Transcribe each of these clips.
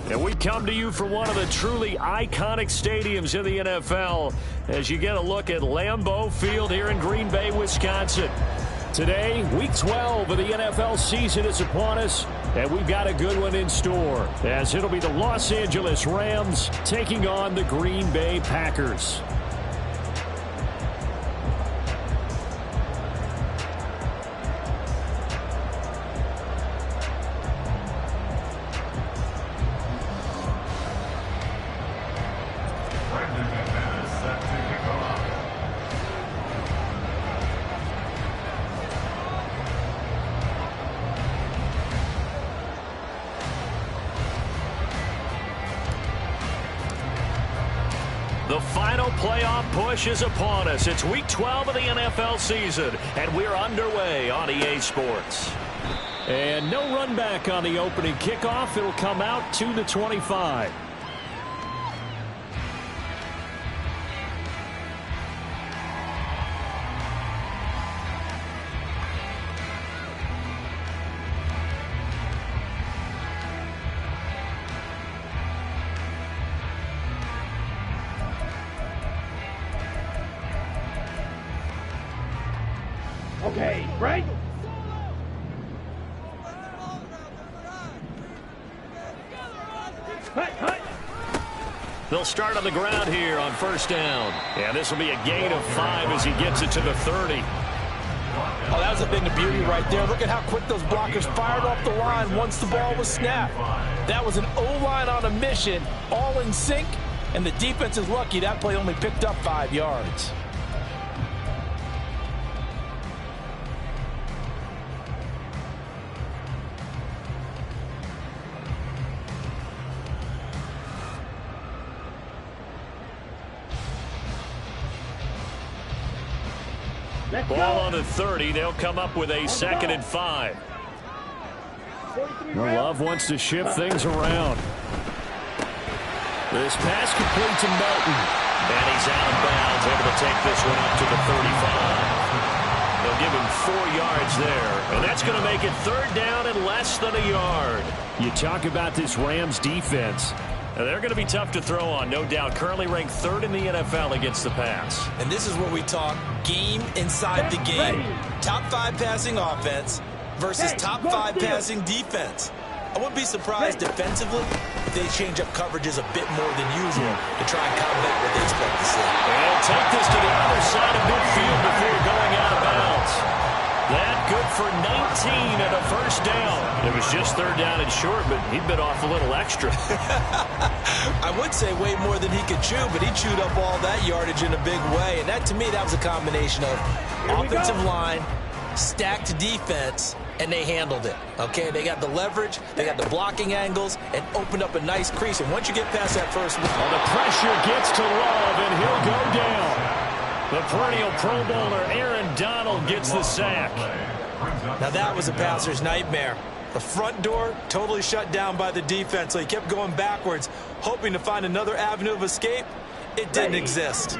And we come to you from one of the truly iconic stadiums in the NFL as you get a look at Lambeau Field here in Green Bay, Wisconsin. Today, Week 12 of the NFL season is upon us, and we've got a good one in store, as it'll be the Los Angeles Rams taking on the Green Bay Packers. The final playoff push is upon us. It's Week 12 of the NFL season, and we're underway on EA Sports. And no run back on the opening kickoff. It'll come out to the 25. Okay, right? They'll start on the ground here on first down. And this will be a gain of 5 as he gets it to the 30. Oh, that was a bit of beauty right there. Look at how quick those blockers fired off the line once the ball was snapped. That was an O-line on a mission, all in sync, and the defense is lucky that play only picked up 5 yards. Ball on the 30. They'll come up with a 2nd and 5. Love wants to shift things around. This pass complete to Melton. And he's out of bounds, able to take this one up to the 35. They'll give him 4 yards there. And that's going to make it 3rd down and less than a yard. You talk about this Rams defense. They're going to be tough to throw on, no doubt. Currently ranked 3rd in the NFL against the pass. And this is what we talk game inside the game. Top 5 passing offense versus top 5 passing defense. I wouldn't be surprised defensively if they change up coverages a bit more than usual to try and combat what they expect to see. And take this to the other side of midfield before going out of bounds. That good for 19 and a 1st down. It was just 3rd down and short, but he'd been off a little extra. I would say way more than he could chew, but he chewed up all that yardage in a big way. And that, to me, that was a combination of offensive line, stacked defense, and they handled it. Okay, they got the leverage, they got the blocking angles, and opened up a nice crease. And once you get past that first one, the pressure gets to Love, and he'll go down. The perennial Pro Bowler Aaron Donald gets the sack. Now that was a passer's nightmare. The front door totally shut down by the defense, so he kept going backwards, hoping to find another avenue of escape. It didn't exist.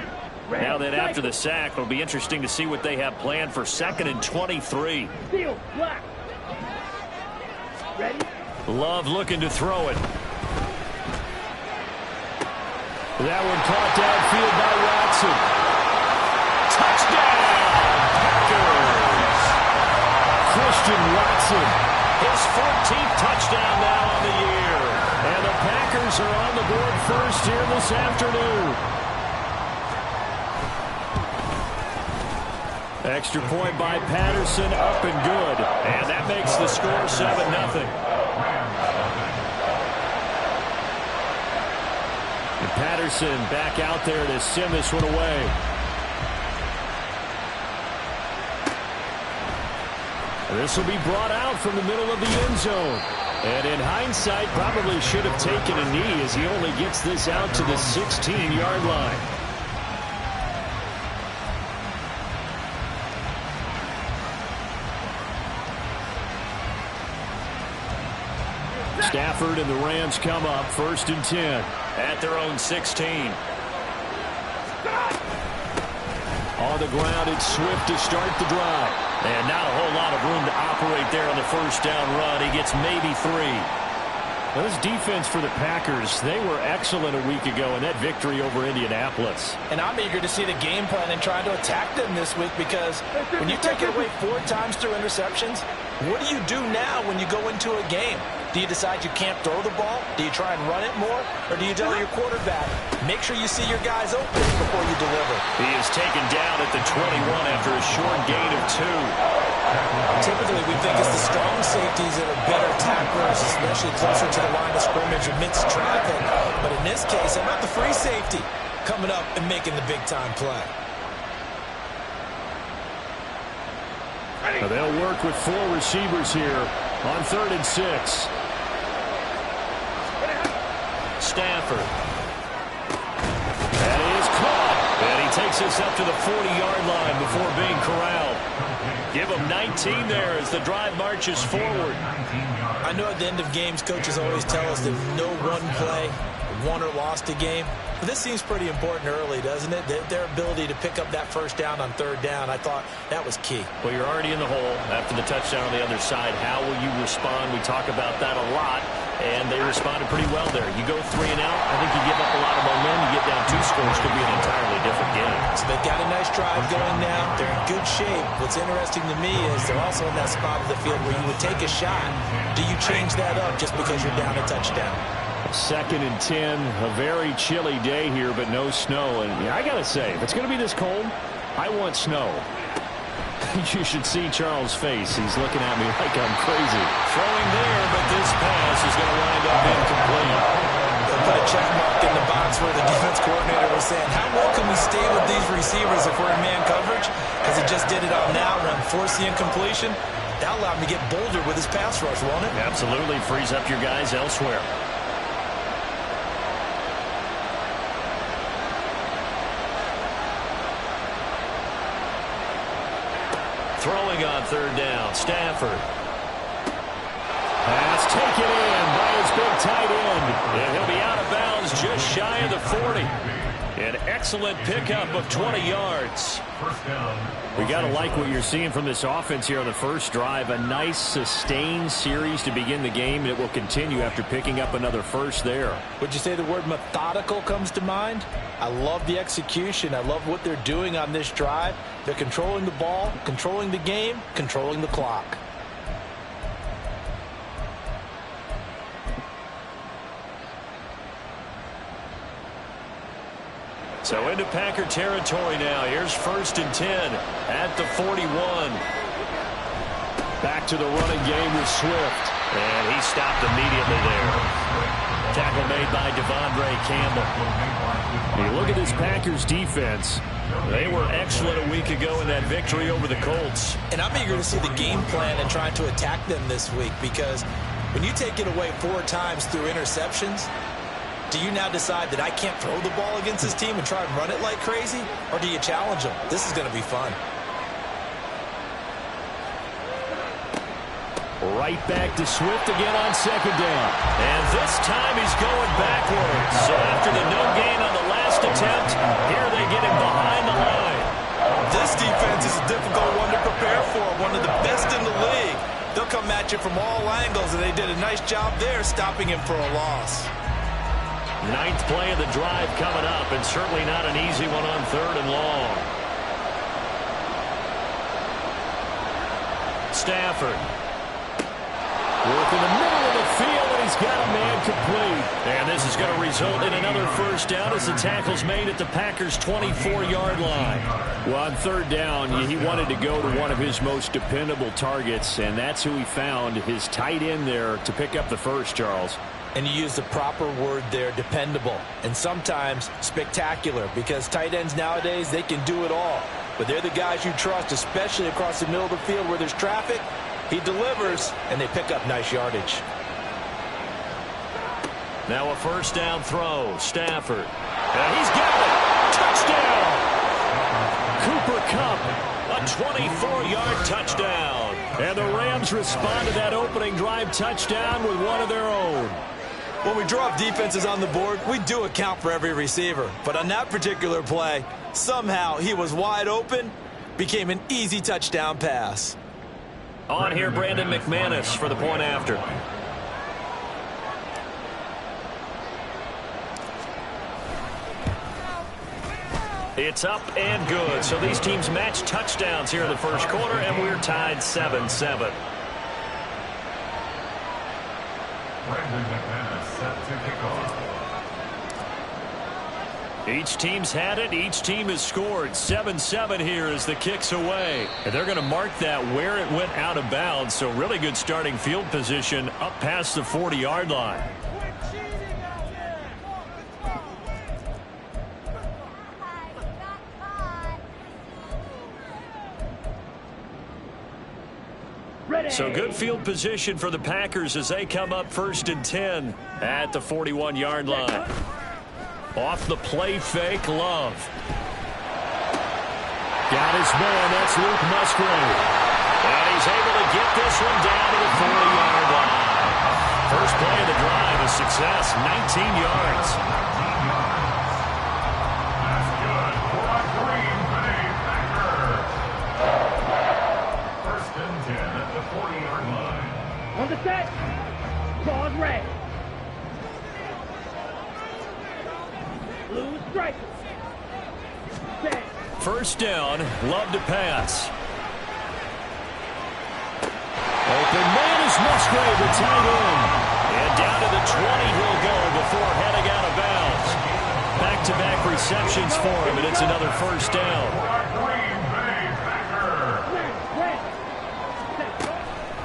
Now then, after the sack, it'll be interesting to see what they have planned for 2nd and 23. Love looking to throw it. That one caught downfield by Watson. Touchdown, Packers! Christian Watson, his 14th touchdown now on the year. And the Packers are on the board first here this afternoon. Extra point by Patterson, up and good. And that makes the score 7-0. And Patterson back out there to send this one away. This will be brought out from the middle of the end zone. And in hindsight, probably should have taken a knee as he only gets this out to the 16-yard line. Stafford and the Rams come up 1st and 10 at their own 16. On the ground, it's Swift to start the drive. And not a whole lot of room to operate there on the 1st down run. He gets maybe 3. Well, this defense for the Packers, they were excellent a week ago in that victory over Indianapolis. And I'm eager to see the game plan and try to attack them this week, because when you take it away 4 times through interceptions, what do you do now when you go into a game? Do you decide you can't throw the ball? Do you try and run it more? Or do you tell your quarterback, make sure you see your guys open before you deliver? He is taken down at the 21 after a short gain of 2. Typically, we think it's the strong safeties that are better tacklers, especially closer to the line of scrimmage amidst traffic. But in this case, how about the free safety coming up and making the big-time play? Now they'll work with 4 receivers here on 3rd and 6. Stafford. That is caught. And he takes us up to the 40-yard line before being corralled. Give him 19 there as the drive marches forward. I know at the end of games, coaches always tell us that no one play won or lost a game. But this seems pretty important early, doesn't it? Their ability to pick up that first down on 3rd down, I thought that was key. Well, you're already in the hole after the touchdown on the other side. How will you respond? We talk about that a lot, and they responded pretty well there. You go 3 and out, I think you give up a lot of momentum. You get down 2 scores, could be an entirely different game. So they've got a nice drive going now. They're in good shape. What's interesting to me is they're also in that spot of the field where you would take a shot. Do you change that up just because you're down a touchdown? 2nd and 10, a very chilly day here, but no snow. And yeah, I got to say, if it's going to be this cold, I want snow. You should see Charles' face. He's looking at me like I'm crazy. Throwing there, but this pass is going to wind up incomplete. They'll put a check mark in the box where the defense coordinator was saying, how well can we stay with these receivers if we're in man coverage? Because he just did it on that one. Force the incompletion. That allowed him to get bolder with his pass rush, won't it? Absolutely. Frees up your guys elsewhere. Throwing on 3rd down, Stafford. Pass taken in by his big tight end. And he'll be out of bounds just shy of the 40. An excellent pickup of 20 yards. We got to like what you're seeing from this offense here on the first drive. A nice sustained series to begin the game. It will continue after picking up another first there. Would you say the word methodical comes to mind? I love the execution. I love what they're doing on this drive. They're controlling the ball, controlling the game, controlling the clock. So into Packer territory now. Here's 1st and 10 at the 41. Back to the running game with Swift. And he stopped immediately there. Tackle made by Devondre Campbell. You look at this Packers defense. They were excellent a week ago in that victory over the Colts. And I'm eager to see the game plan and trying to attack them this week, because when you take it away 4 times through interceptions, do you now decide that I can't throw the ball against this team and try and run it like crazy? Or do you challenge them? This is going to be fun. Right back to Swift again on 2nd down. And this time he's going backwards. So after the no gain on the last attempt, here they get him behind the line. This defense is a difficult one to prepare for. One of the best in the league. They'll come at you from all angles, and they did a nice job there stopping him for a loss. 9th play of the drive coming up, and certainly not an easy one on 3rd and long. Stafford. Work in the middle of the field, and he's got a man complete. And this is going to result in another first down as the tackle's made at the Packers' 24-yard line. Well, on 3rd down, he wanted to go to one of his most dependable targets, and that's who he found, his tight end there, to pick up the first, Charles. And you use the proper word there, dependable, and sometimes spectacular, because tight ends nowadays, they can do it all. But they're the guys you trust, especially across the middle of the field where there's traffic. He delivers, and they pick up nice yardage. Now a first down throw. Stafford. And he's got it. Touchdown. Cooper Kupp. A 24-yard touchdown. And the Rams respond to that opening drive touchdown with one of their own. When we draw up defenses on the board, we do account for every receiver. But on that particular play, somehow he was wide open, became an easy touchdown pass. On here, Brandon McManus for the point after. It's up and good. So these teams match touchdowns here in the first quarter, and we're tied 7-7. Brandon McManus set to kick off. Each team's had it. Each team has scored. 7-7 here as the kick's away. And they're going to mark that where it went out of bounds. So really good starting field position up past the 40-yard line. So good field position for the Packers as they come up 1st and 10 at the 41-yard line. Off the play fake, Love. Got his man, that's Luke Musgrave. And he's able to get this one down to the 40-yard line. First play of the drive, a success, 19 yards. That's good for a Green Bay Packer. 1st and 10 at the 40-yard line. On the set. Pause red. Blue strike. Set. First down, Love to pass. Open man is Musgrave, the tight end. And down to the 20 he'll go before heading out of bounds. Back-to-back receptions for him, and it's another first down.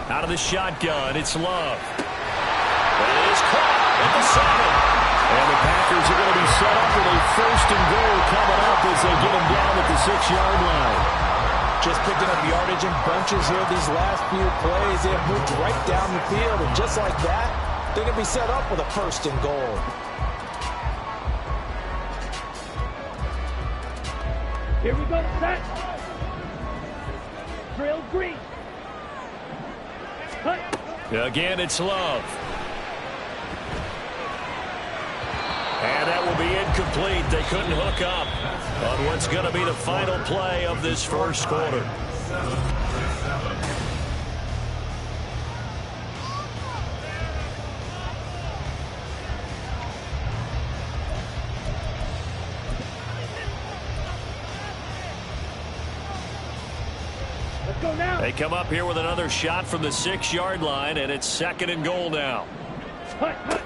Out of the shotgun, it's Love. And it is caught at the 7. And the Packers are going to be set up with a 1st and goal coming up as they get them down at the 6-yard line. Just picking up yardage in bunches here these last few plays. They have moved right down the field, and just like that, they're going to be set up with a 1st and goal. Here we go, set. Drill green. Cut. Again, it's Love. And that will be incomplete. They couldn't hook up on what's going to be the final play of this first quarter. Let's go now. They come up here with another shot from the 6-yard line, and it's 2nd and goal now. Cut, cut.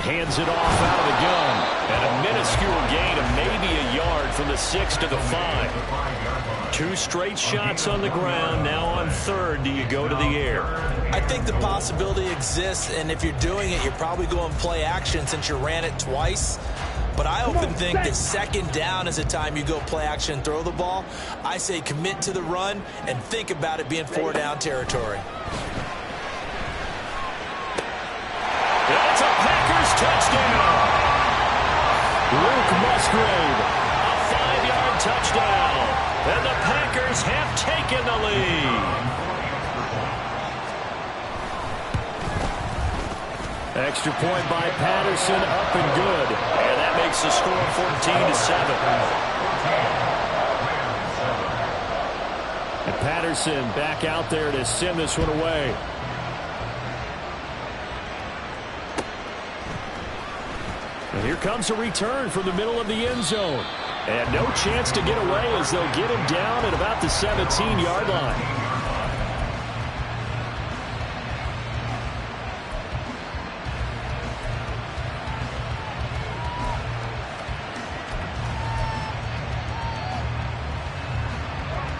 Hands it off out of the gun. And a minuscule gain of maybe a yard from the 6 to the 5. 2 straight shots on the ground. Now on 3rd, do you go to the air? I think the possibility exists, and if you're doing it, you're probably going play action since you ran it twice. But I often think that 2nd down is the time you go play action and throw the ball. I say commit to the run and think about it being 4-down territory. That's a Packers touchdown. Luke Musgrave, a 5-yard touchdown. And the Packers have taken the lead. Extra point by Patterson, up and good. And that makes the score 14-7. And Patterson back out there to send this one away. And here comes a return from the middle of the end zone. And no chance to get away as they'll get him down at about the 17-yard line.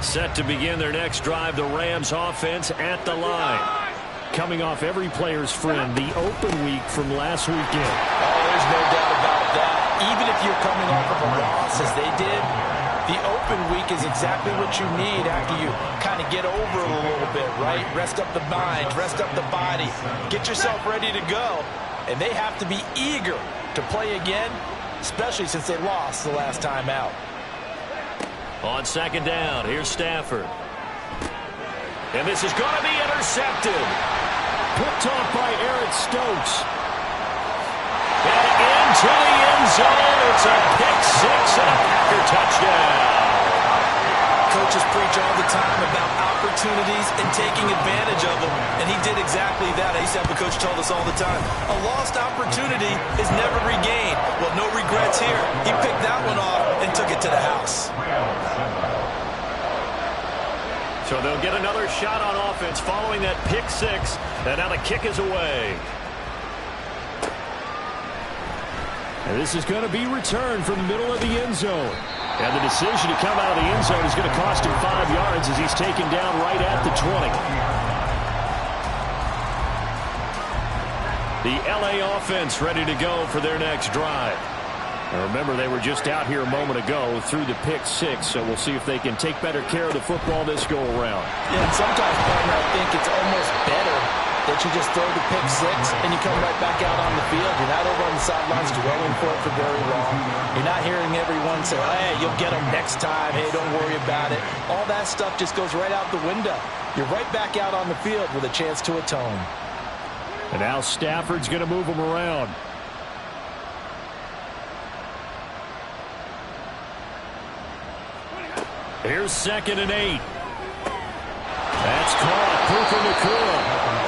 Set to begin their next drive, the Rams offense at the line. Coming off every player's friend, the open week from last weekend. Oh, there's no doubt about that. Even if you're coming off of a loss as they did, the open week is exactly what you need after you kind of get over it a little bit, right? Rest up the mind, rest up the body, get yourself ready to go. And they have to be eager to play again, especially since they lost the last time out. On 2nd down, here's Stafford. And this is going to be intercepted. Picked off by Eric Stokes. And into the end zone. It's a pick 6 and a Packer touchdown. Coaches preach all the time about opportunities and taking advantage of them, and he did exactly that. I used to have a coach told us all the time, a lost opportunity is never regained. Well, no regrets here. He picked that one off and took it to the So they'll get another shot on offense following that pick six. And now the kick is away. And this is going to be returned from the middle of the end zone. And the decision to come out of the end zone is going to cost him 5 yards as he's taken down right at the 20. The L.A. offense ready to go for their next drive. And remember, they were just out here a moment ago through the pick six, so we'll see if they can take better care of the football this go-around. Yeah, and sometimes, partner, I think it's almost better that you just throw the pick six and you come right back out on the field. You're not over on the sidelines dwelling for it for very long. You're not hearing everyone say, hey, you'll get them next time. Hey, don't worry about it. All that stuff just goes right out the window. You're right back out on the field with a chance to atone. And now Stafford's going to move them around. Here's 2nd and 8. That's caught. Puka Nacua.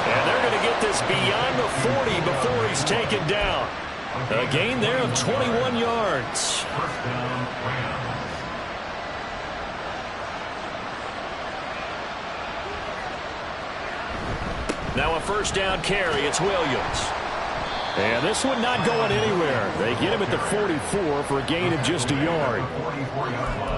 And they're going to get this beyond the 40 before he's taken down. A gain there of 21 yards. Now a first down carry. It's Williams. And this one not going anywhere. They get him at the 44 for a gain of just a yard.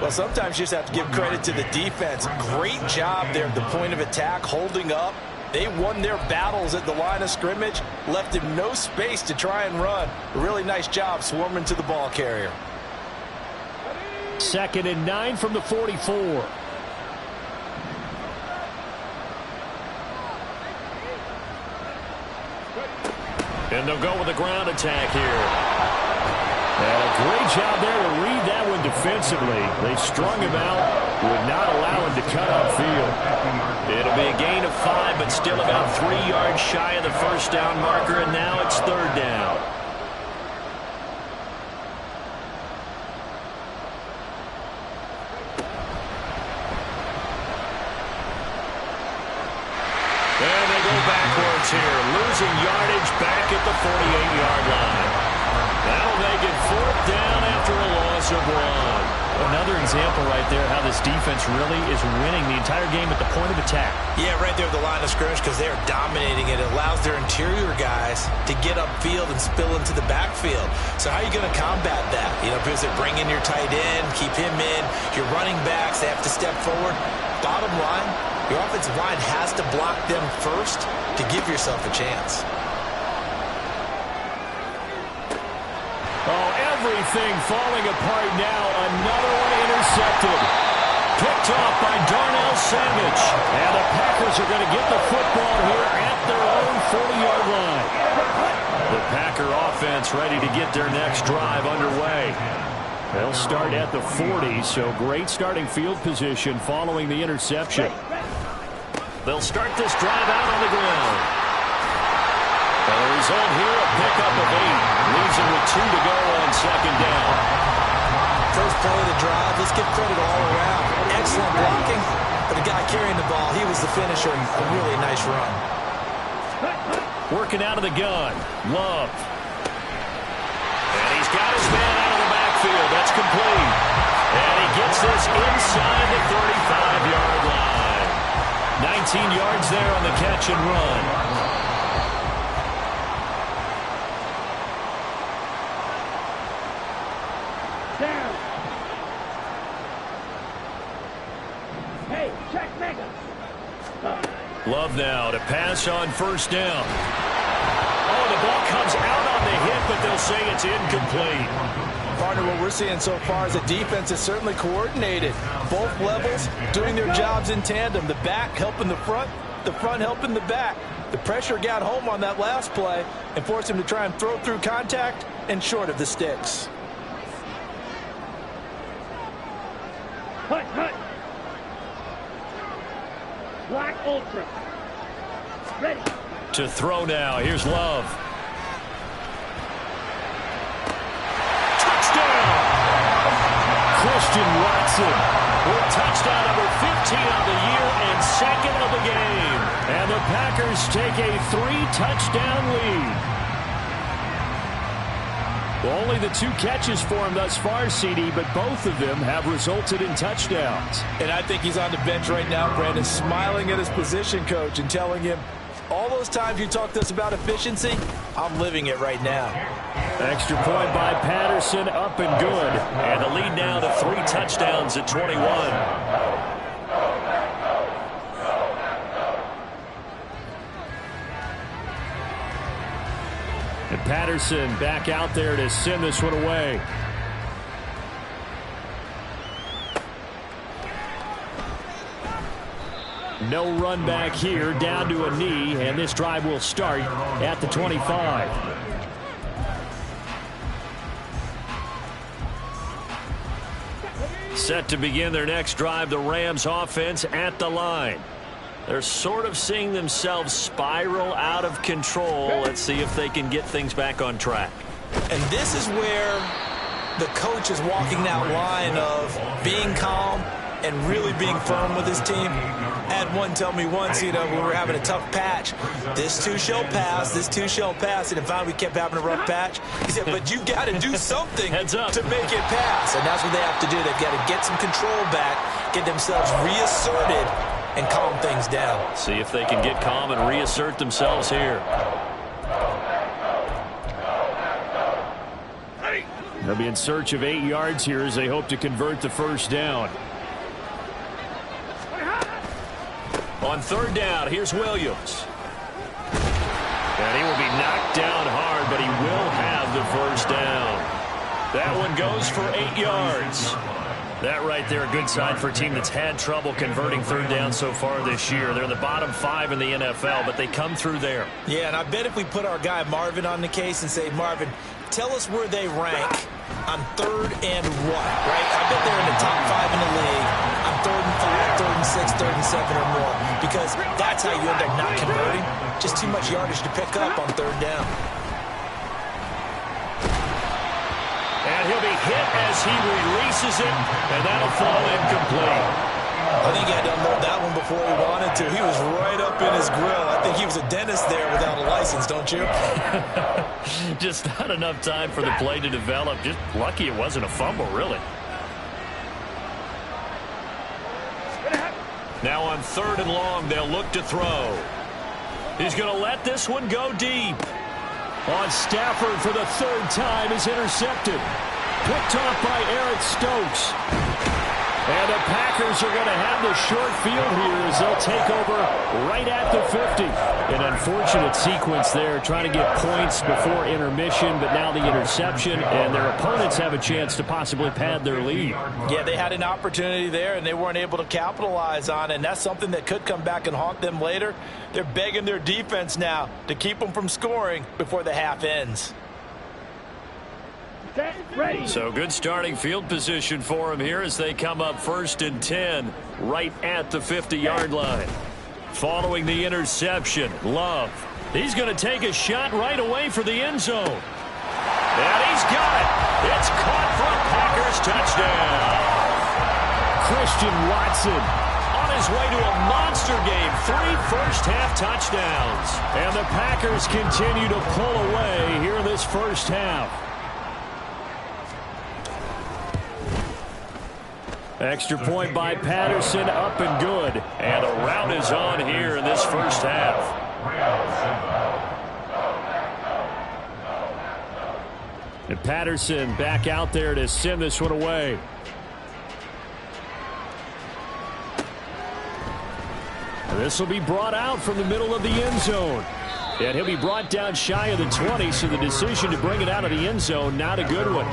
Well, sometimes you just have to give credit to the defense. Great job there at the point of attack, holding up. They won their battles at the line of scrimmage, left him no space to try and run. A really nice job swarming to the ball carrier. 2nd and 9 from the 44. And they'll go with a ground attack here. And a great job there to read that one defensively. They strung him out, would not allow him to cut upfield. It'll be a gain of 5, but still about 3 yards shy of the first down marker, and now it's 3rd down. And they go backwards here, losing yardage back at the 48-yard line. That'll make it 4th down after a loss of 1. Another example right there how this defense really is winning the entire game at the point of attack. Yeah, right there at the line of scrimmage because they are dominating it. It allows their interior guys to get upfield and spill into the backfield. So how are you going to combat that? You know, because they bring in your tight end, keep him in. Your running backs, they have to step forward. Bottom line, your offensive line has to block them first to give yourself a chance. Oh, everything falling apart now. Another one intercepted. Picked off by Darnell Savage. And the Packers are going to get the football here at their own 40-yard line. The Packer offense ready to get their next drive underway. They'll start at the 40, so great starting field position following the interception. They'll start this drive out on the ground. And the result here, a pickup of 8. Leaves him with 2 to go on 2nd down. First play of the drive, let's give credit all around. Excellent blocking, but the guy carrying the ball, he was the finisher. A really nice run. Working out of the gun, Love. And he's got his man out of the backfield. That's complete. And he gets this inside the 35-yard line. 19 yards there on the catch and run. Down. Hey, check Mega. Love now to pass on 1st down. Oh, the ball comes out on the hit, but they'll say it's incomplete. Partner, what we're seeing so far is the defense is certainly coordinated. Both levels doing their jobs in tandem. The back helping the front helping the back. The pressure got home on that last play and forced him to try and throw through contact and short of the sticks. Hut, hut. Black Ultra. Ready. To throw now. Here's Love. Touchdown! Christian Watson with touchdown number 15 on the year and 2nd of the game. And the Packers take a 3-touchdown lead. Well, only the 2 catches for him thus far, CD, but both of them have resulted in touchdowns. And I think he's on the bench right now, Brandon, smiling at his position coach and telling him, all those times you talked to us about efficiency, I'm living it right now. Extra point by Patterson, up and good. And the lead now to 3 touchdowns at 21. And Patterson back out there to send this one away. No run back here, down to a knee, and this drive will start at the 25. Set to begin their next drive, the Rams offense at the line. They're sort of seeing themselves spiral out of control. Let's see if they can get things back on track. And this is where the coach is walking that line of being calm and really being firm with his team. I had one tell me once, when we were having a tough patch, this too shall pass, this too shall pass. And if finally we kept having a rough patch, he said, but you got to do something to make it pass. And that's what they have to do. They've got to get some control back, get themselves reasserted, and calm things down. See if they can get calm and reassert themselves here. They'll be in search of 8 yards here as they hope to convert the first down. On 3rd down, here's Williams. And he will be knocked down hard, but he will have the first down. That one goes for 8 yards. That right there, a good sign for a team that's had trouble converting 3rd down so far this year. They're in the bottom 5 in the NFL, but they come through there. Yeah, and I bet if we put our guy Marvin on the case and say, Marvin, tell us where they rank on 3rd and what, right? I bet they're in the top 5 in the league on 3rd and 5, 3rd and 6, 3rd and 7 or more, because that's how you end up not converting. Just too much yardage to pick up on 3rd down. And he'll be hit as he releases it, and that'll fall incomplete. I think he had to unload that one before he wanted to. He was right up in his grill. I think he was a dentist there without a license, don't you? Just not enough time for the play to develop. Just lucky it wasn't a fumble, really. Now on 3rd and long, they'll look to throw. He's going to let this one go deep. On Stafford for the 3rd time is intercepted. Picked off by Eric Stokes. And the Packers are going to have the short field here as they'll take over right at the 50. An unfortunate sequence there, trying to get points before intermission, but now the interception, and their opponents have a chance to possibly pad their lead. Yeah, they had an opportunity there, and they weren't able to capitalize on it, and that's something that could come back and haunt them later. They're begging their defense now to keep them from scoring before the half ends. Ready. So good starting field position for them here as they come up 1st and 10 right at the 50-yard line. Following the interception, Love. He's going to take a shot right away for the end zone. And he's got it. It's caught for a Packers touchdown. Christian Watson on his way to a monster game. 3 first-half touchdowns. And the Packers continue to pull away here in this first half. Extra point by Patterson, up and good. And a rout is on here in this first half. And Patterson back out there to send this one away. And this will be brought out from the middle of the end zone. And he'll be brought down shy of the 20, so the decision to bring it out of the end zone, not a good one.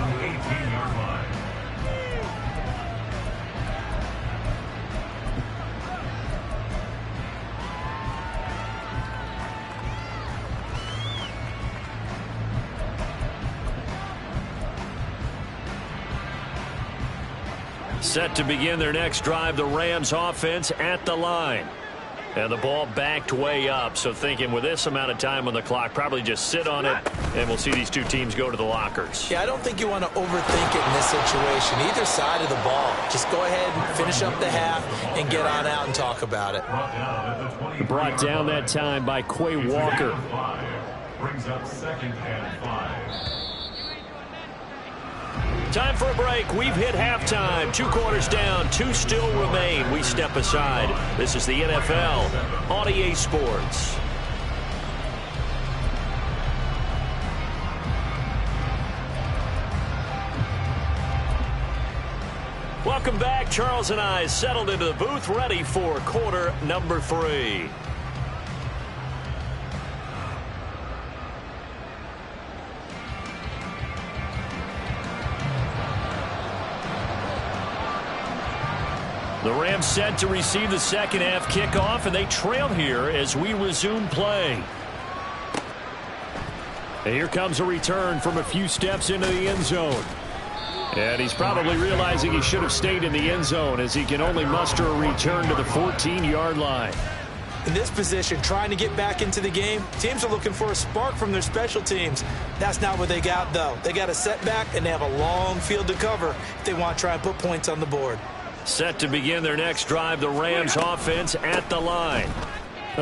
Set to begin their next drive, the Rams offense at the line. And the ball backed way up, so thinking with this amount of time on the clock, probably just sit on it, and we'll see these two teams go to the lockers. Yeah, I don't think you want to overthink it in this situation. Either side of the ball. Just go ahead and finish up the half and get on out and talk about it. Brought down that time by Quay Walker. Brings up 2nd and 5. Time for a break. We've hit halftime. 2 quarters down. 2 still remain. We step aside. This is the NFL on EA Sports. Welcome back. Charles and I settled into the booth, ready for quarter number 3. The Rams set to receive the second half kickoff, and they trail here as we resume play. And here comes a return from a few steps into the end zone. And he's probably realizing he should have stayed in the end zone as he can only muster a return to the 14-yard line. In this position, trying to get back into the game, teams are looking for a spark from their special teams. That's not what they got, though. They got a setback, and they have a long field to cover if they want to try and put points on the board. Set to begin their next drive, the Rams offense at the line.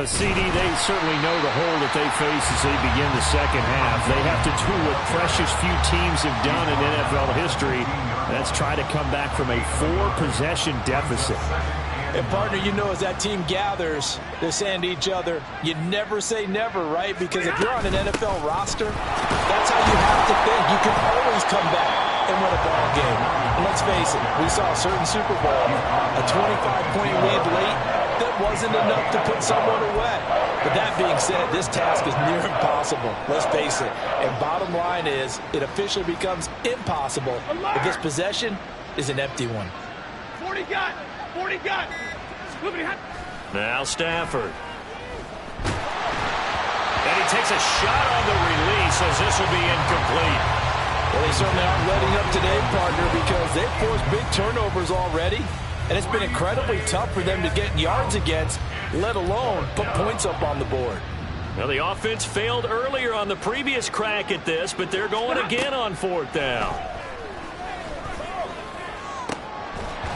CD, they certainly know the hole that they face as they begin the second half. They have to do what precious few teams have done in NFL history. That's try to come back from a 4-possession deficit. And, partner, you know, as that team gathers, they're saying to each other, you never say never, right? Because if you're on an NFL roster, that's how you have to think. You can always come back and win a ball game. And let's face it, we saw a certain Super Bowl, a 25-point lead late, that wasn't enough to put someone away. But that being said, this task is near impossible. Let's face it. And bottom line is, it officially becomes impossible if this possession is an empty one. 40 got. 40 got. Now Stafford. And he takes a shot on the release as this will be incomplete. Well, they certainly aren't letting up today, partner, because they've forced big turnovers already. And it's been incredibly tough for them to get yards against, let alone put points up on the board. Well, the offense failed earlier on the previous crack at this, but they're going again on 4th down.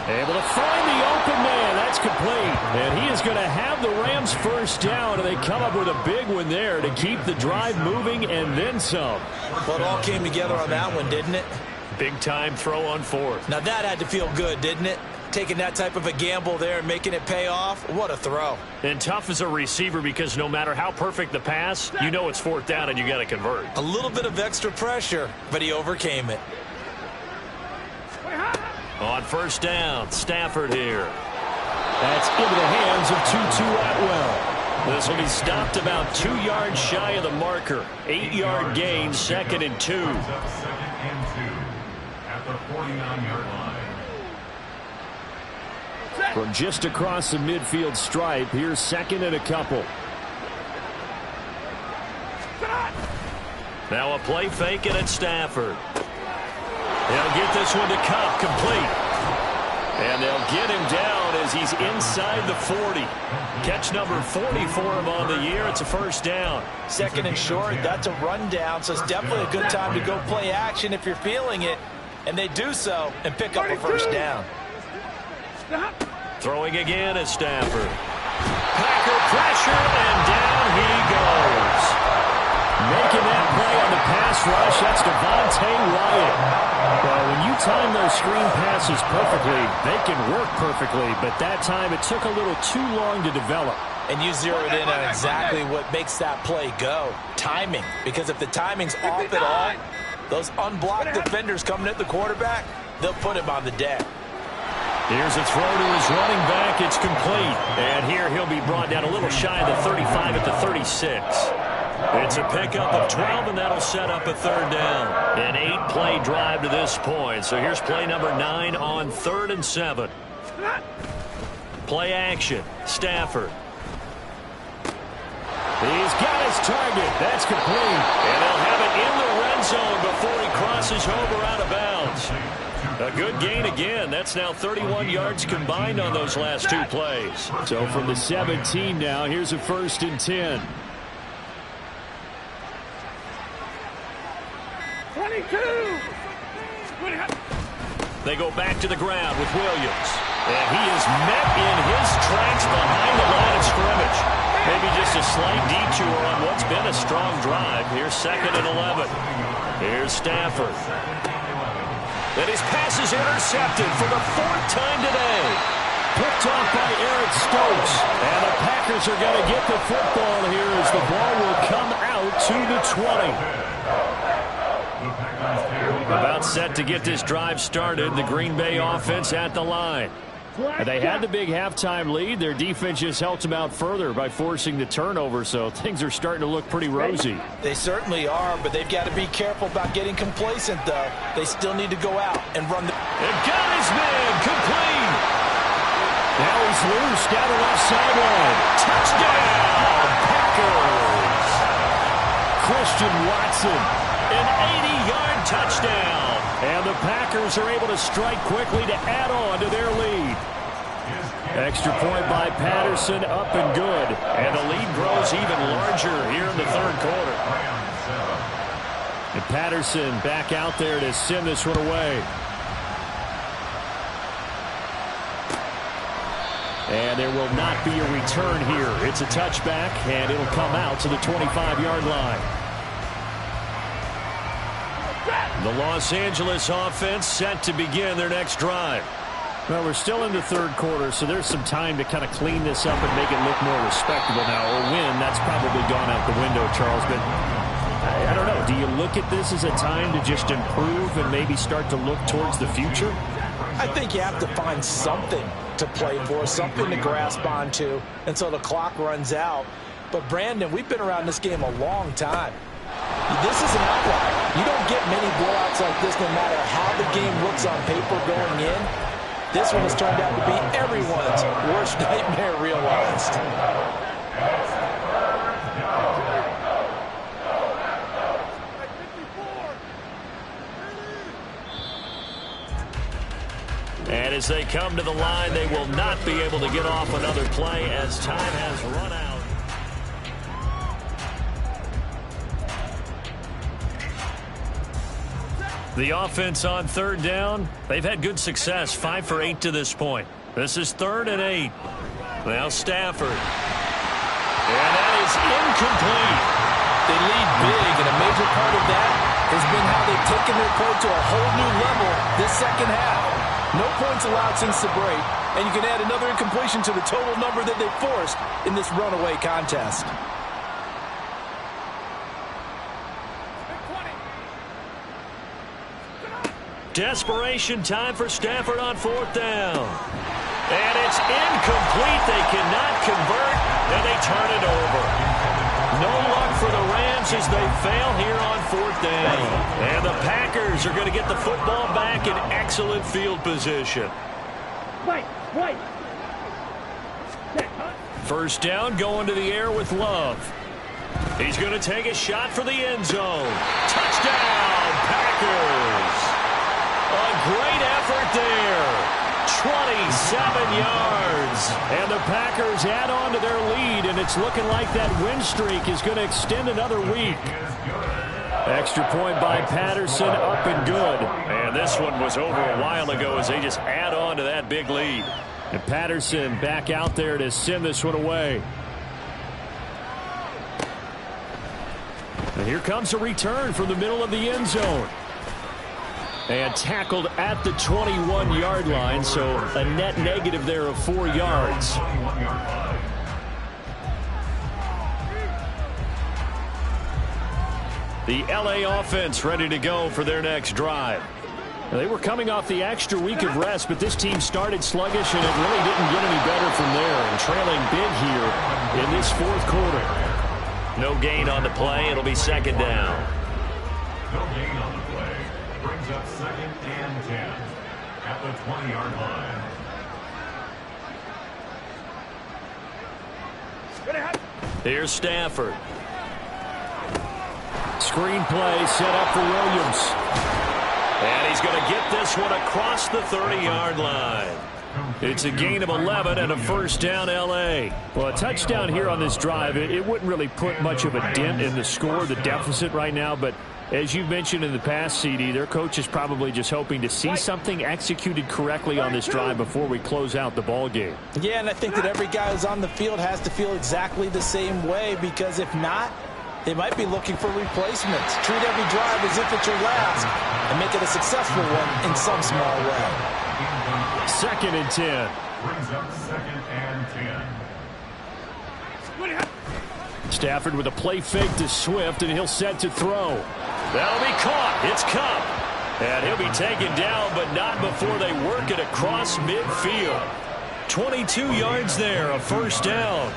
Able to find the open man. That's complete. And he is going to have the Rams first down, and they come up with a big one there to keep the drive moving and then some. Well, it all came together on that one, didn't it? Big-time throw on 4th. Now, that had to feel good, didn't it? Taking that type of a gamble there and making it pay off. What a throw. And tough as a receiver because no matter how perfect the pass, you know it's 4th down and you got to convert. A little bit of extra pressure, but he overcame it. On 1st down, Stafford here. That's into the hands of Tutu Atwell. This will be stopped about 2 yards shy of the marker. 8-yard gain, 2nd and 2. At the 49-yard line. From just across the midfield stripe, here's 2nd and a couple. Now a play fake and it's Stafford. They'll get this one to Kupp, complete. And they'll get him down as he's inside the 40. Catch number 40 for him on the year. It's a 1st down. 2nd and short, that's a rundown, so it's definitely a good time to go play action if you're feeling it. And they do so and pick up a 1st down. Throwing again is Stafford. Packer pressure, and down he goes. Making that play on the pass rush, that's Devontae Wyatt. Well, when you time those screen passes perfectly, they can work perfectly, but that time it took a little too long to develop. And you zeroed in on exactly what makes that play go. Timing. Because if the timing's off at all, those unblocked defenders coming at the quarterback, they'll put him on the deck. Here's a throw to his running back. It's complete. And here he'll be brought down a little shy of the 35 at the 36. It's a pickup of 12, and that'll set up a 3rd down. An 8-play drive to this point. So here's play number 9 on 3rd and 7. Play action. Stafford. He's got his target. That's complete. And they'll have it in the red zone before he crosses over out of bounds. A good gain again. That's now 31 yards combined on those last 2 plays. So from the 17 now, here's a 1st and 10. 22. They go back to the ground with Williams. And he is met in his tracks behind the line of scrimmage. Maybe just a slight detour on what's been a strong drive. Here's 2nd and 11. Here's Stafford. And his pass is intercepted for the 4th time today. Picked off by Eric Stokes. And the Packers are going to get the football here as the ball will come out to the 20. About set to get this drive started. The Green Bay offense at the line. And they had the big halftime lead. Their defense just helped them out further by forcing the turnover, so things are starting to look pretty rosy. They certainly are, but they've got to be careful about getting complacent, though. They still need to go out and run the... And got his man complete. Now he's loose down the left sideline. Touchdown, Packers. Christian Watson, an 80-yard touchdown. And the Packers are able to strike quickly to add on to their lead. Extra point by Patterson, up and good. And the lead grows even larger here in the 3rd quarter. And Patterson back out there to send this one away. And there will not be a return here. It's a touchback, and it'll come out to the 25-yard line. The Los Angeles offense set to begin their next drive. Well, we're still in the 3rd quarter, so there's some time to kind of clean this up and make it look more respectable now. A win, that's probably gone out the window, Charles. But I don't know. Do you look at this as a time to just improve and maybe start to look towards the future? I think you have to find something to play for, something to grasp onto until the clock runs out. But, Brandon, we've been around this game a long time. This is an outlier. You don't get many blowouts like this no matter how the game looks on paper going in. This one has turned out to be everyone's worst nightmare realized. And as they come to the line, they will not be able to get off another play as time has run out. The offense on 3rd down, they've had good success, 5 for 8 to this point. This is 3rd and 8. Now Stafford. And that is incomplete. They lead big, and a major part of that has been how they've taken their play to a whole new level this 2nd half. No points allowed since the break, and you can add another incompletion to the total number that they forced in this runaway contest. Desperation time for Stafford on 4th down. And it's incomplete. They cannot convert, and they turn it over. No luck for the Rams as they fail here on 4th down. And the Packers are going to get the football back in excellent field position. Right. 1st down, going to the air with Love. He's going to take a shot for the end zone. Touchdown, Packers. A great effort there. 27 yards. And the Packers add on to their lead, and it's looking like that win streak is going to extend another week. Extra point by Patterson, up and good. And this one was over a while ago as they just add on to that big lead. And Patterson back out there to send this one away. And here comes a return from the middle of the end zone. And tackled at the 21-yard line, so a net negative there of 4 yards. The LA offense ready to go for their next drive. They were coming off the extra week of rest, but this team started sluggish, and it really didn't get any better from there. And trailing big here in this 4th quarter. No gain on the play. It'll be 2nd down. No gain on the play. Brings up 2nd and 10 at the 20-yard line. Here's Stafford. Screen play set up for Williams. And he's going to get this one across the 30-yard line. It's a gain of 11 and a 1st down, L.A. Well, a touchdown here on this drive, it wouldn't really put much of a dent in the score, the deficit right now. But as you've mentioned in the past, CD, their coach is probably just hoping to see something executed correctly on this drive before we close out the ball game. Yeah, and I think that every guy who's on the field has to feel exactly the same way, because if not, they might be looking for replacements. Treat every drive as if it's your last and make it a successful one in some small way. 2nd and 10. Brings up 2nd and 10. Stafford with a play fake to Swift, and he'll set to throw. That'll be caught. It's Kupp. And he'll be taken down, but not before they work it across midfield. 22 yards there, a first down.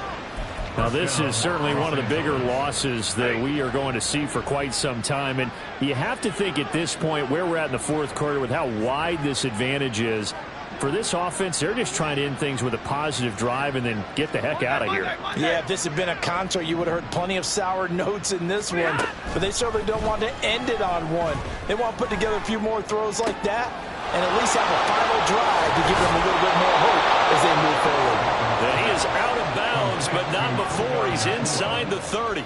Now, this is certainly one of the bigger losses that we are going to see for quite some time. And you have to think at this point where we're at in the 4th quarter with how wide this advantage is. For this offense, they're just trying to end things with a positive drive and then get the heck out of here. Yeah, if this had been a concert, you would have heard plenty of sour notes in this one. But they certainly don't want to end it on one. They want to put together a few more throws like that and at least have a final drive to give them a little bit more hope as they move forward. And he is out of bounds, but not before he's inside the 30.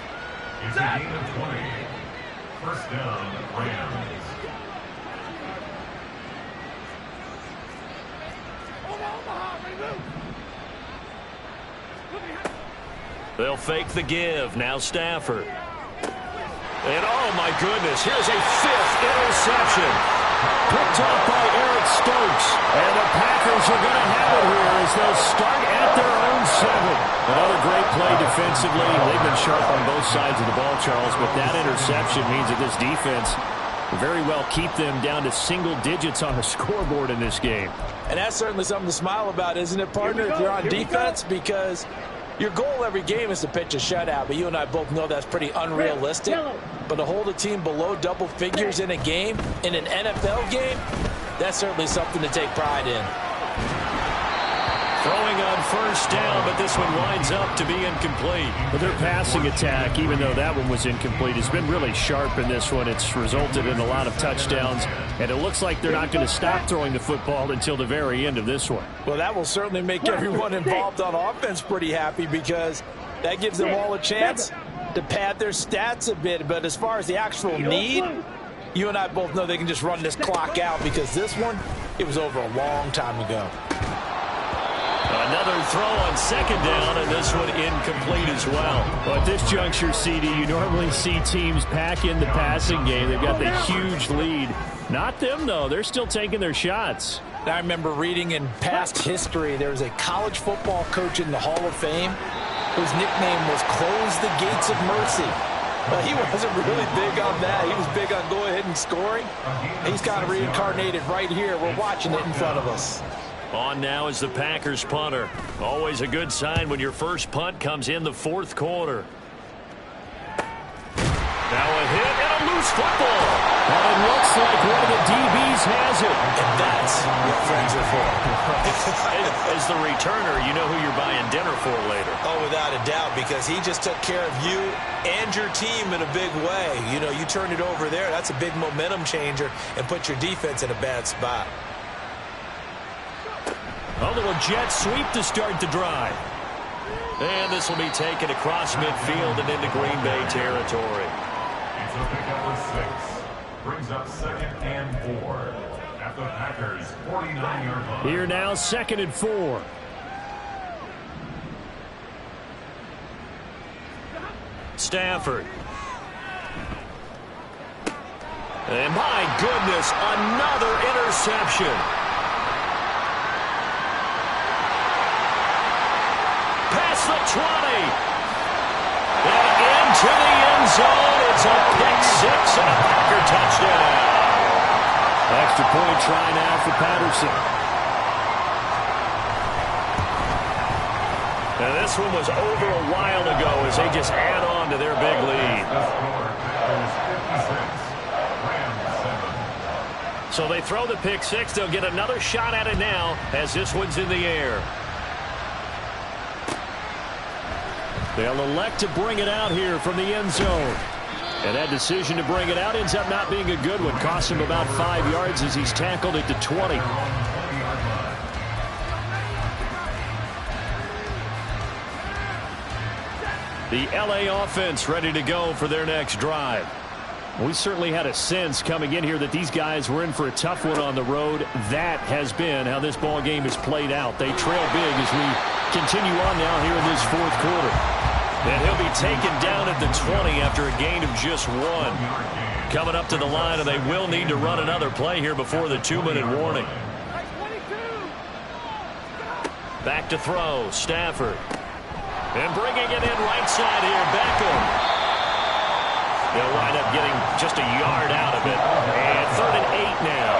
It's a gain of 20. First down, Rams. They'll fake the give. Now Stafford. And oh my goodness, here's a 5th interception. Picked off by Eric Stokes. And the Packers are going to have it here as they'll start at their own 7. Another great play defensively. They've been sharp on both sides of the ball, Charles, but that interception means that this defense will very well keep them down to single digits on the scoreboard in this game. And that's certainly something to smile about, isn't it, partner, if you're on defense? Because your goal every game is to pitch a shutout, but you and I both know that's pretty unrealistic. But to hold a team below double figures in a game, in an NFL game, that's certainly something to take pride in. Throwing on first down, but this one winds up to be incomplete. But their passing attack, even though that one was incomplete, has been really sharp in this one. It's resulted in a lot of touchdowns, and it looks like they're not going to stop throwing the football until the very end of this one. Well, that will certainly make everyone involved on offense pretty happy because that gives them all a chance to pad their stats a bit. But as far as the actual need, you and I both know they can just run this clock out because this one, it was over a long time ago. Another throw on 2nd down, and this one incomplete as well. Well, at this juncture, CD, you normally see teams pack in the passing game. They've got the huge lead. Not them, though. They're still taking their shots. I remember reading in past history, there was a college football coach in the Hall of Fame whose nickname was Close the Gates of Mercy. But he wasn't really big on that. He was big on go ahead and scoring. He's kind of reincarnated right here. We're watching it in front of us. On now is the Packers punter. Always a good sign when your first punt comes in the 4th quarter. Now a hit and a loose football. And it looks like one of the DBs has it. And that's what friends are for. As the returner, you know who you're buying dinner for later. Oh, without a doubt, because he just took care of you and your team in a big way. You know, you turned it over there. That's a big momentum changer and put your defense in a bad spot. A little jet sweep to start the drive. And this will be taken across midfield and into Green Bay territory. It's a pickup of 6. Brings up 2nd and 4. At the Packers' 49-yard line. Here now, 2nd and 4. Stafford. And my goodness, another interception. Past the 20. And into the end zone. It's a pick-6 and a Packer touchdown. Extra point try now for Patterson. And this one was over a while ago as they just add on to their big lead. So they throw the pick-6. They'll get another shot at it now as this one's in the air. They'll elect to bring it out here from the end zone. And that decision to bring it out ends up not being a good one. Costs him about 5 yards as he's tackled it to 20. The LA offense ready to go for their next drive. We certainly had a sense coming in here that these guys were in for a tough one on the road. That has been how this ball game is played out. They trail big as we continue on now here in this 4th quarter. And he'll be taken down at the 20 after a gain of just 1. Coming up to the line, and they will need to run another play here before the 2-minute warning. Back to throw, Stafford. And bringing it in right side here, Beckham. They'll wind up getting just a yard out of it. And 3rd and 8 now.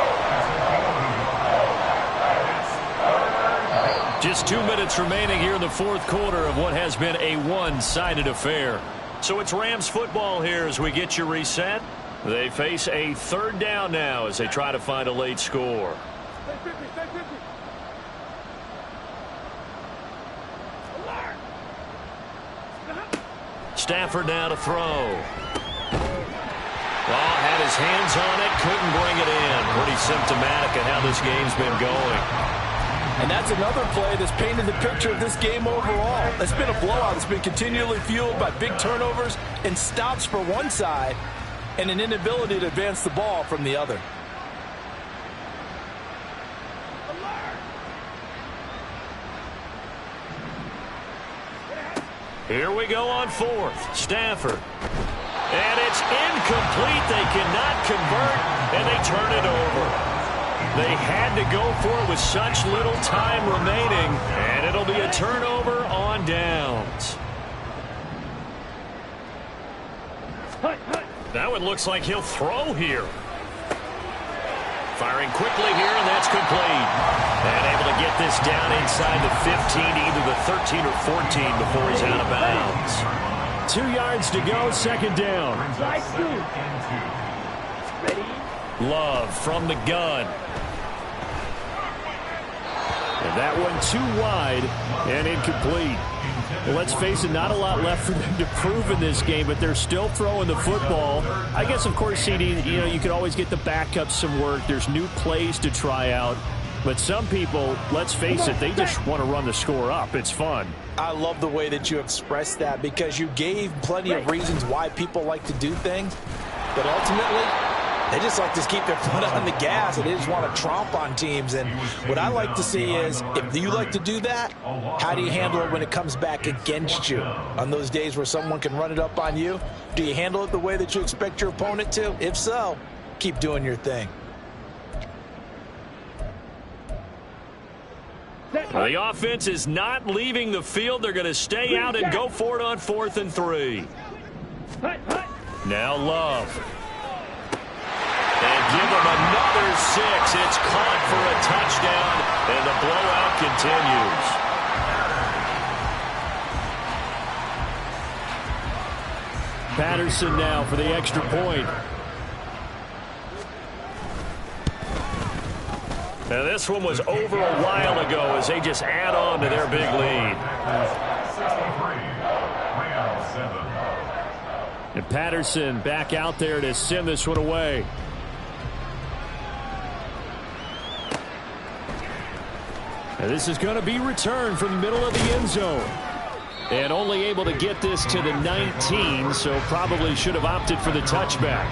Just 2 minutes remaining here in the fourth quarter of what has been a one-sided affair. So it's Rams football here as we get you reset. They face a 3rd down now as they try to find a late score. Stafford now to throw. Well, had his hands on it, couldn't bring it in. Pretty symptomatic of how this game's been going. And that's another play that's painted the picture of this game overall. It's been a blowout. It's been continually fueled by big turnovers and stops for one side and an inability to advance the ball from the other. Here we go on 4th. Stafford. And it's incomplete. They cannot convert, and they turn it over. They had to go for it with such little time remaining, and it'll be a turnover on downs. Now it looks like he'll throw here. Firing quickly here, and that's complete. And able to get this down inside the 15, either the 13 or 14 before he's out of bounds. 2 yards to go, 2nd down. Love from the gun. And that one too wide and incomplete. Well, let's face it, not a lot left for them to prove in this game, but they're still throwing the football. I guess, of course, CD, you could always get the backups some work. There's new plays to try out. But some people, let's face it, they just want to run the score up. It's fun. I love the way that you expressed that because you gave plenty of reasons why people like to do things. But ultimately, they just like to keep their foot on the gas, and they just want to tromp on teams. And what I like to see is, if you like to do that, how do you handle it when it comes back against you? On those days where someone can run it up on you, do you handle it the way that you expect your opponent to? If so, keep doing your thing. The offense is not leaving the field. They're going to stay out and go for it on 4th and 3. Now Love. And give them another 6. It's caught for a touchdown, and the blowout continues. Patterson now for the extra point. Now this one was over a while ago as they just add on to their big lead. And Patterson back out there to send this one away. And this is going to be returned from the middle of the end zone. And only able to get this to the 19, so probably should have opted for the touchback.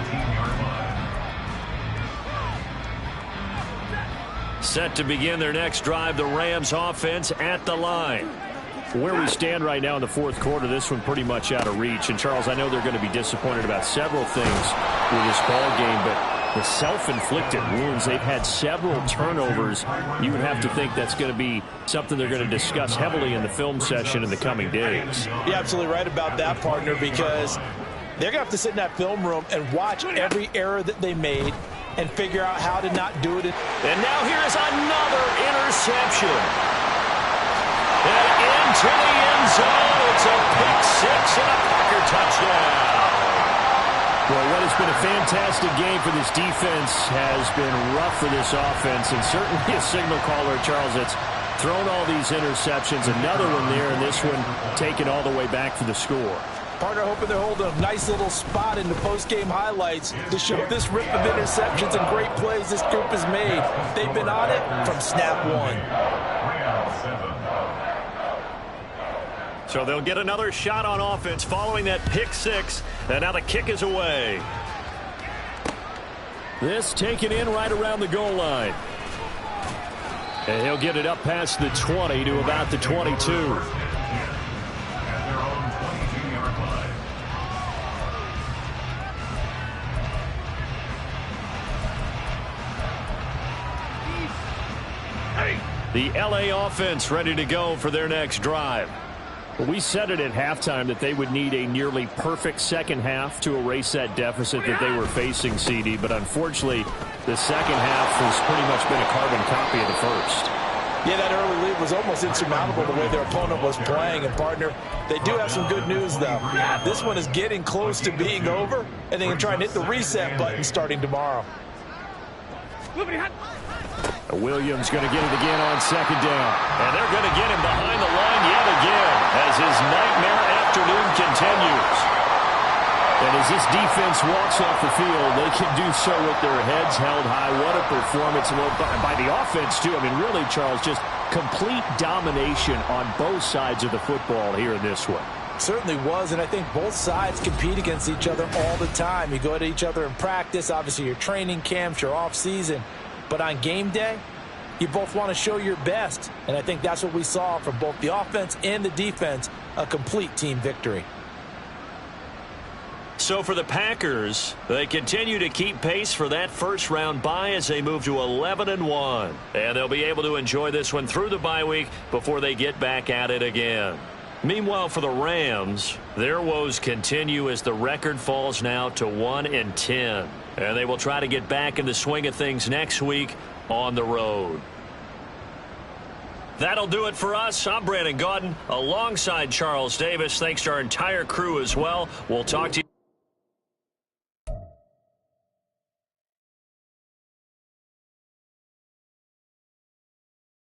Set to begin their next drive, the Rams offense at the line. Where we stand right now in the fourth quarter, this one pretty much out of reach. And, Charles, I know they're going to be disappointed about several things with this ball game, but the self-inflicted wounds, they've had several turnovers. You would have to think that's going to be something they're going to discuss heavily in the film session in the coming days. You're absolutely right about that, partner, because they're going to have to sit in that film room and watch every error that they made and figure out how to not do it. And now here is another interception. And into the end zone. It's a pick 6 and a Packer touchdown. Well, what has been a fantastic game for this defense has been rough for this offense, and certainly a signal caller, Charles, that's thrown all these interceptions. Another one there, and this one taken all the way back for the score. Partner hoping they're holding a nice little spot in the post-game highlights to show this rip of interceptions and great plays this group has made. They've been on it from snap one. So they'll get another shot on offense following that pick 6, and now the kick is away. This taken in right around the goal line. And he'll get it up past the 20 to about the 22. The LA offense ready to go for their next drive. Well, we said it at halftime that they would need a nearly perfect second half to erase that deficit that they were facing, CD. But unfortunately, the second half has pretty much been a carbon copy of the first. Yeah, that early lead was almost insurmountable the way their opponent was playing. And, partner, they do have some good news, though. This one is getting close to being over, and they can try and hit the reset button starting tomorrow. Williams going to get it again on second down. And they're going to get him behind the line yet again as his nightmare afternoon continues. And as this defense walks off the field, they can do so with their heads held high. What a performance by the offense, too. I mean, really, Charles, just complete domination on both sides of the football here in this one. Certainly was, and I think both sides compete against each other all the time. You go at each other in practice, obviously your training camps, your off-season. But on game day, you both want to show your best. And I think that's what we saw from both the offense and the defense, a complete team victory. So for the Packers, they continue to keep pace for that first-round bye as they move to 11-1. And they'll be able to enjoy this one through the bye week before they get back at it again. Meanwhile, for the Rams, their woes continue as the record falls now to 1-10. And they will try to get back in the swing of things next week on the road. That'll do it for us. I'm Brandon Gaudin alongside Charles Davis. Thanks to our entire crew as well. We'll talk to you.